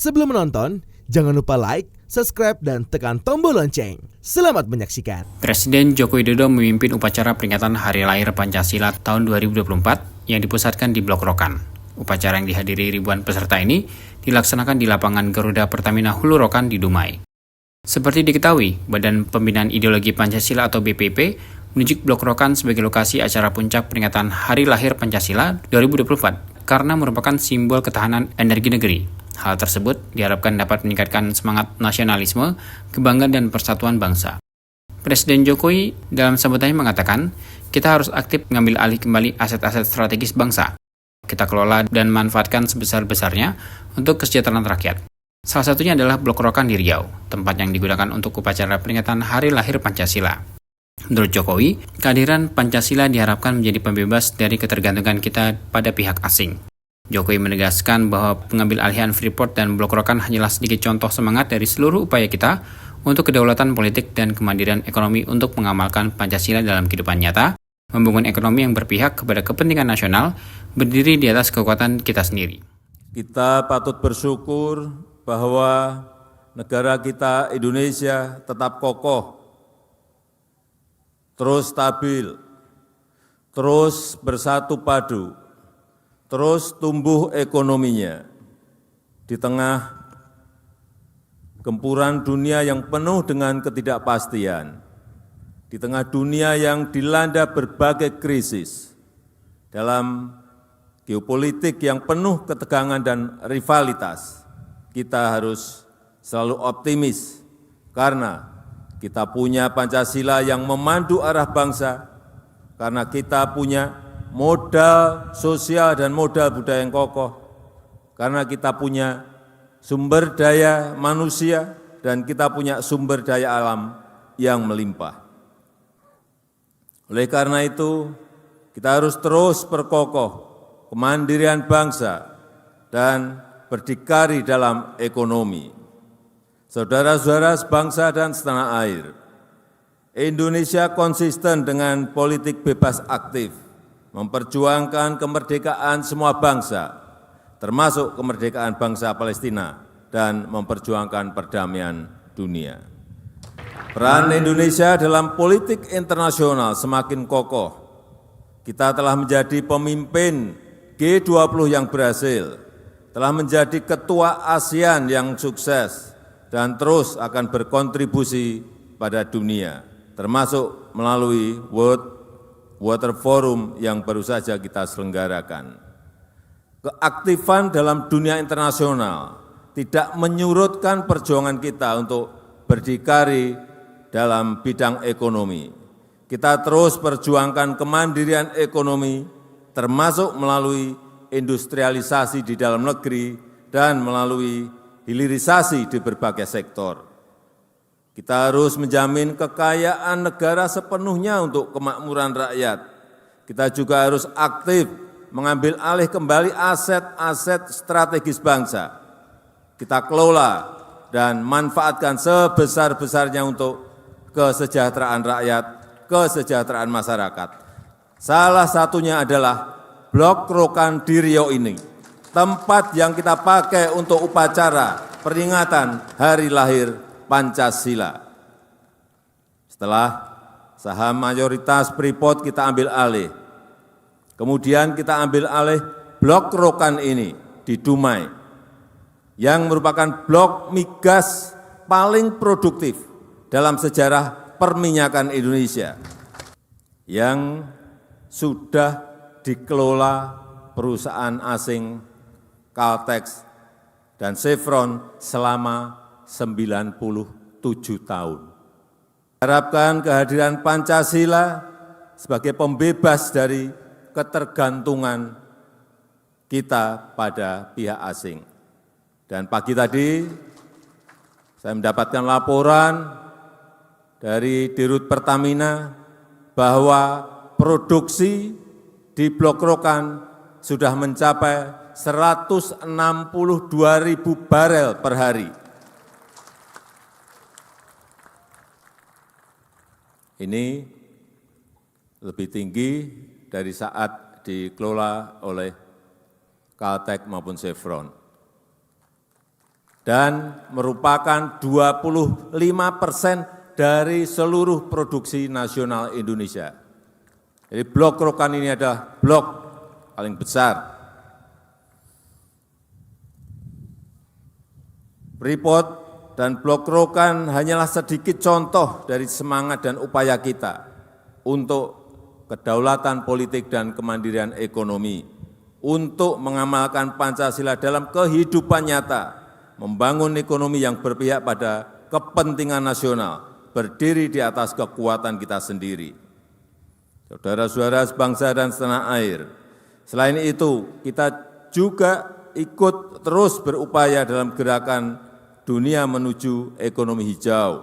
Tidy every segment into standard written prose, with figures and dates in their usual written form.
Sebelum menonton, jangan lupa like, subscribe, dan tekan tombol lonceng. Selamat menyaksikan. Presiden Joko Widodo memimpin upacara peringatan Hari Lahir Pancasila tahun 2024 yang dipusatkan di Blok Rokan. Upacara yang dihadiri ribuan peserta ini dilaksanakan di lapangan Garuda Pertamina Hulu Rokan di Dumai. Seperti diketahui, Badan Pembinaan Ideologi Pancasila atau BPIP menunjuk Blok Rokan sebagai lokasi acara puncak peringatan Hari Lahir Pancasila 2024 karena merupakan simbol ketahanan energi negeri. Hal tersebut diharapkan dapat meningkatkan semangat nasionalisme, kebanggaan dan persatuan bangsa. Presiden Jokowi dalam sambutannya mengatakan, kita harus aktif mengambil alih kembali aset-aset strategis bangsa. Kita kelola dan manfaatkan sebesar-besarnya untuk kesejahteraan rakyat. Salah satunya adalah Blok Rokan di Riau, tempat yang digunakan untuk upacara peringatan Hari Lahir Pancasila. Menurut Jokowi, kehadiran Pancasila diharapkan menjadi pembebas dari ketergantungan kita pada pihak asing. Jokowi menegaskan bahwa pengambil alihan Freeport dan Blok Rokan hanyalah sedikit contoh semangat dari seluruh upaya kita untuk kedaulatan politik dan kemandirian ekonomi untuk mengamalkan Pancasila dalam kehidupan nyata, membangun ekonomi yang berpihak kepada kepentingan nasional, berdiri di atas kekuatan kita sendiri. Kita patut bersyukur bahwa negara kita Indonesia tetap kokoh, terus stabil, terus bersatu padu, terus tumbuh ekonominya di tengah gempuran dunia yang penuh dengan ketidakpastian, di tengah dunia yang dilanda berbagai krisis, dalam geopolitik yang penuh ketegangan dan rivalitas. Kita harus selalu optimis karena kita punya Pancasila yang memandu arah bangsa, karena kita punya modal sosial dan modal budaya yang kokoh, karena kita punya sumber daya manusia dan kita punya sumber daya alam yang melimpah. Oleh karena itu, kita harus terus perkokoh kemandirian bangsa dan berdikari dalam ekonomi. Saudara-saudara sebangsa dan setanah air, Indonesia konsisten dengan politik bebas aktif, memperjuangkan kemerdekaan semua bangsa, termasuk kemerdekaan bangsa Palestina, dan memperjuangkan perdamaian dunia. Peran Indonesia dalam politik internasional semakin kokoh. Kita telah menjadi pemimpin G20 yang berhasil, telah menjadi ketua ASEAN yang sukses, dan terus akan berkontribusi pada dunia, termasuk melalui World Water Forum yang baru saja kita selenggarakan. Keaktifan dalam dunia internasional tidak menyurutkan perjuangan kita untuk berdikari dalam bidang ekonomi. Kita terus perjuangkan kemandirian ekonomi, termasuk melalui industrialisasi di dalam negeri dan melalui hilirisasi di berbagai sektor. Kita harus menjamin kekayaan negara sepenuhnya untuk kemakmuran rakyat. Kita juga harus aktif mengambil alih kembali aset-aset strategis bangsa. Kita kelola dan manfaatkan sebesar-besarnya untuk kesejahteraan rakyat, kesejahteraan masyarakat. Salah satunya adalah Blok Rokan di Riau ini, tempat yang kita pakai untuk upacara peringatan Hari Lahir Pancasila. Setelah saham mayoritas Freeport kita ambil alih, kemudian kita ambil alih Blok Rokan ini di Dumai, yang merupakan blok migas paling produktif dalam sejarah perminyakan Indonesia, yang sudah dikelola perusahaan asing Caltex dan Chevron selama 97 tahun. Harapkan kehadiran Pancasila sebagai pembebas dari ketergantungan kita pada pihak asing. Dan pagi tadi saya mendapatkan laporan dari Dirut Pertamina bahwa produksi di Blok Rokan sudah mencapai 162.000 barel per hari. Ini lebih tinggi dari saat dikelola oleh Caltex maupun Chevron. dan merupakan 25% dari seluruh produksi nasional Indonesia. Jadi Blok Rokan ini adalah blok paling besar. Freeport dan Blok Rokan hanyalah sedikit contoh dari semangat dan upaya kita untuk kedaulatan politik dan kemandirian ekonomi, untuk mengamalkan Pancasila dalam kehidupan nyata, membangun ekonomi yang berpihak pada kepentingan nasional, berdiri di atas kekuatan kita sendiri. Saudara-saudara sebangsa dan setanah air, selain itu kita juga ikut terus berupaya dalam gerakan dunia menuju ekonomi hijau.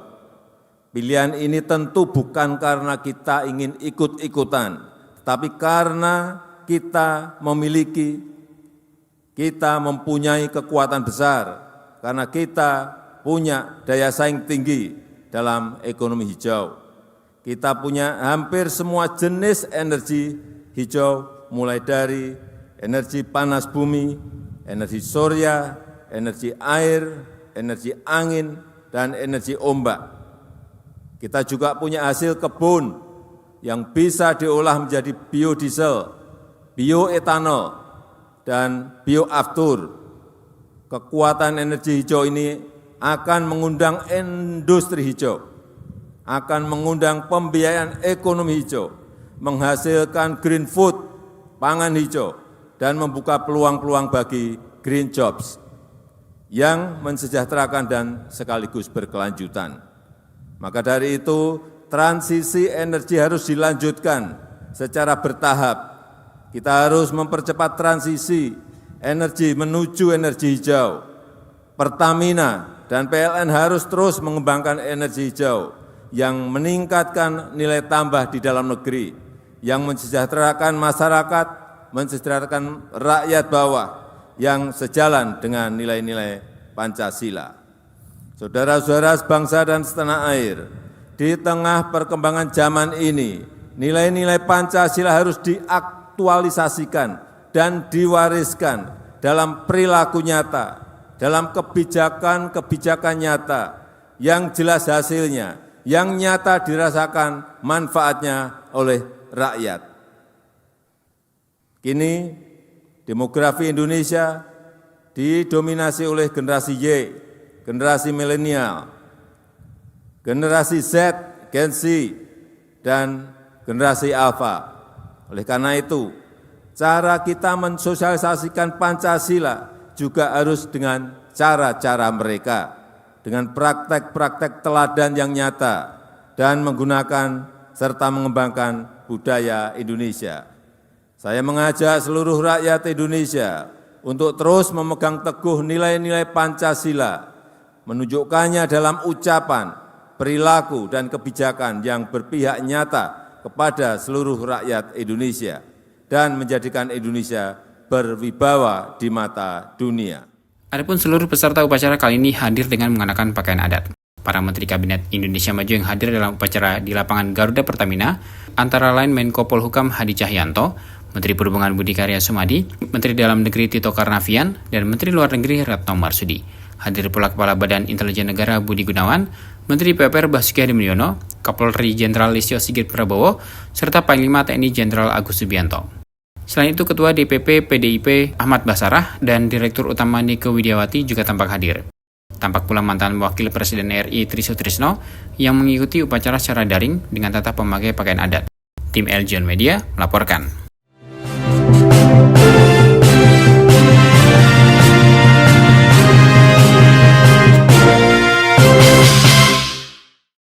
Pilihan ini tentu bukan karena kita ingin ikut-ikutan, tapi karena kita mempunyai kekuatan besar, karena kita punya daya saing tinggi dalam ekonomi hijau. Kita punya hampir semua jenis energi hijau, mulai dari energi panas bumi, energi surya, energi air, energi angin, dan energi ombak. Kita juga punya hasil kebun yang bisa diolah menjadi biodiesel, bioetanol, dan bioaftur. Kekuatan energi hijau ini akan mengundang industri hijau, akan mengundang pembiayaan ekonomi hijau, menghasilkan green food, pangan hijau, dan membuka peluang-peluang bagi green jobs yang mensejahterakan dan sekaligus berkelanjutan. Maka dari itu, transisi energi harus dilanjutkan secara bertahap. Kita harus mempercepat transisi energi menuju energi hijau. Pertamina dan PLN harus terus mengembangkan energi hijau yang meningkatkan nilai tambah di dalam negeri, yang mensejahterakan masyarakat, mensejahterakan rakyat bawah, yang sejalan dengan nilai-nilai Pancasila. Saudara-saudara sebangsa dan setanah air, di tengah perkembangan zaman ini, nilai-nilai Pancasila harus diaktualisasikan dan diwariskan dalam perilaku nyata, dalam kebijakan-kebijakan nyata, yang jelas hasilnya, yang nyata dirasakan manfaatnya oleh rakyat. Kini, demografi Indonesia didominasi oleh generasi Y, generasi milenial, generasi Z, Gen Z, dan generasi Alpha. Oleh karena itu, cara kita mensosialisasikan Pancasila juga harus dengan cara-cara mereka, dengan praktek-praktek teladan yang nyata, dan menggunakan serta mengembangkan budaya Indonesia. Saya mengajak seluruh rakyat Indonesia untuk terus memegang teguh nilai-nilai Pancasila, menunjukkannya dalam ucapan, perilaku, dan kebijakan yang berpihak nyata kepada seluruh rakyat Indonesia dan menjadikan Indonesia berwibawa di mata dunia. Adapun seluruh peserta upacara kali ini hadir dengan mengenakan pakaian adat. Para Menteri Kabinet Indonesia Maju yang hadir dalam upacara di lapangan Garuda Pertamina antara lain Menko Polhukam Hadi Cahyanto, Menteri Perhubungan Budi Karya Sumadi, Menteri Dalam Negeri Tito Karnavian, dan Menteri Luar Negeri Retno Marsudi. Hadir pula Kepala Badan Intelijen Negara Budi Gunawan, Menteri PUPR Basuki Hadi Mulyono, Kapolri Jenderal Listio Sigit Prabowo, serta Panglima TNI Jenderal Agus Subianto. Selain itu, Ketua DPP PDIP Ahmad Basarah dan Direktur Utama Nike Widiawati juga tampak hadir. Tampak pula mantan Wakil Presiden RI Tri Sutrisno yang mengikuti upacara secara daring dengan tetap memakai pakaian adat. Tim Eljon Media melaporkan.